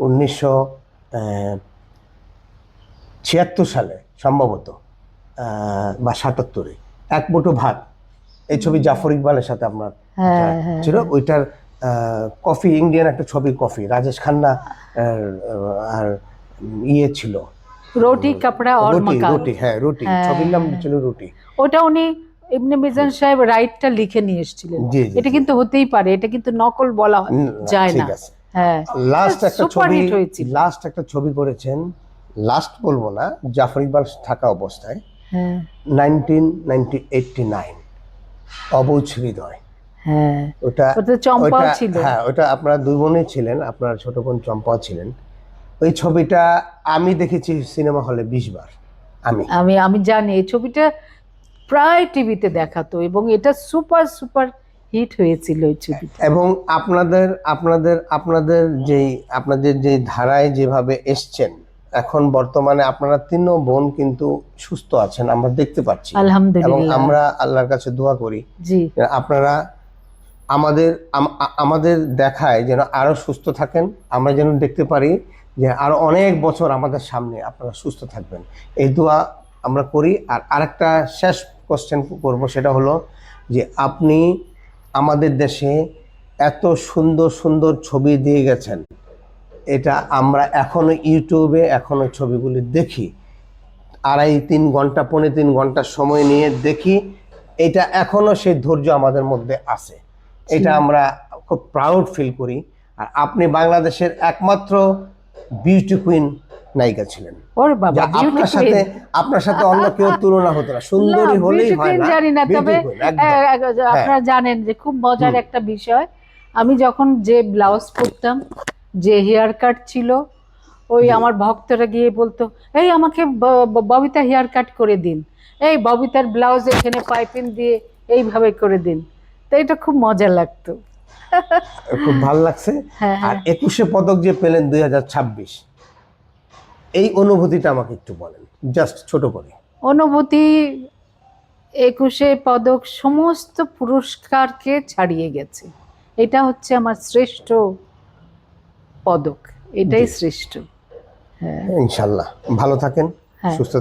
1976 সালে সম্ভবত বা 77-এ, এক মুঠো ভাত, এই ছবি জাফর ইকবালের সাথে আপনার ছিল। ওইটার কফি, ইন্ডিয়ান একটা ছবি, কফি, রাজেশ খান্না আর ইয়ে ছিল, রুটি কাপড়া আর মাকান। রুটি, হ্যাঁ রুটি, ছবির নাম ছিল রুটি। ওটা উনি ইবনে মিজান সাহেব রাইটটা লিখে নিয়ে এসেছিলেন। এটা কিন্তু হতেই পারে, এটা কিন্তু নকল বলা যায় না। ঠিক আছে। হ্যাঁ, লাস্ট একটা ছবি করেছেন, লাস্ট বলবো না, জাফর ইকবাল থাকা অবস্থায়, 1989, অবুঝ হৃদয়। হ্যাঁ, ওটা চম্পাও ছিল। হ্যাঁ, ওটা আপনারা দুই বোনই ছিলেন, আপনার ছোট বোন চম্পাও ছিলেন। ওই ছবিটা আমি দেখেছি সিনেমা হলে 20 বার। আমি জানি এই ছবিটা প্রায় টিভিতে দেখাতো এবং এটা সুপার সুপার হিট হয়েছিল এই ছবিটা। এবং আপনাদের যে ধারায় যেভাবে এসছেন এখন বর্তমানে, আপনারা তিন বোন কিন্তু সুস্থ আছেন, আমরা দেখতে পাচ্ছি আলহামদুলিল্লাহ। এবং আমরা আল্লাহর কাছে দোয়া করি আপনারা আমাদের দেখায় যেন আরো সুস্থ থাকেন, আমরা যেন দেখতে পারি যে আরো অনেক বছর আমাদের সামনে আপনারা সুস্থ থাকবেন, এই দোয়া আমরা করি। আর আরেকটা শেষ কোশ্চেন করব, সেটা হলো যে আপনি আমাদের দেশে এত সুন্দর সুন্দর ছবি দিয়ে গেছেন, এটা আমরা এখনো ইউটিউবে এখনো ছবিগুলি দেখি, 2.5-3 ঘন্টা, 3.25 ঘন্টা সময় নিয়ে দেখি, এটা এখনো সেই ধৈর্য আমাদের মধ্যে আছে, এটা আমরা খুব প্রাউড ফিল করি। আর আপনি বাংলাদেশের একমাত্র বিউটি কুইন নায়িকা ছিলেন। আপনার সাথে অন্য কেউ তুলনা হতো না, সুন্দরী হলেই হয় না। জানি না, তবে আপনারা জানেন যে খুব মজার একটা বিষয়, আমি যখন যে ব্লাউজ পরতাম, যে হেয়ার কাট ছিল, ওই আমার ভক্তরা গিয়ে বলতো, এই আমাকে ববিতা হেয়ার কাট করে দিন, এই ববিতার ব্লাউজ এখানে পাইপিং দিয়ে এইভাবে করে দিন। তো এটা খুব মজা লাগতো, খুব ভালো লাগছে। আর 21শে পদক যে পেলেন 2026, এই অনুভূতিটা আমাকে একটু বলেন, জাস্ট ছোট করে। অনুভূতি, 21শে পদক সমস্ত পুরস্কারকে ছাড়িয়ে গেছে, এটা হচ্ছে আমার শ্রেষ্ঠ পদক, এটাই শ্রেষ্ঠ। ইনশাল্লাহ ভালো থাকেন, সুস্থ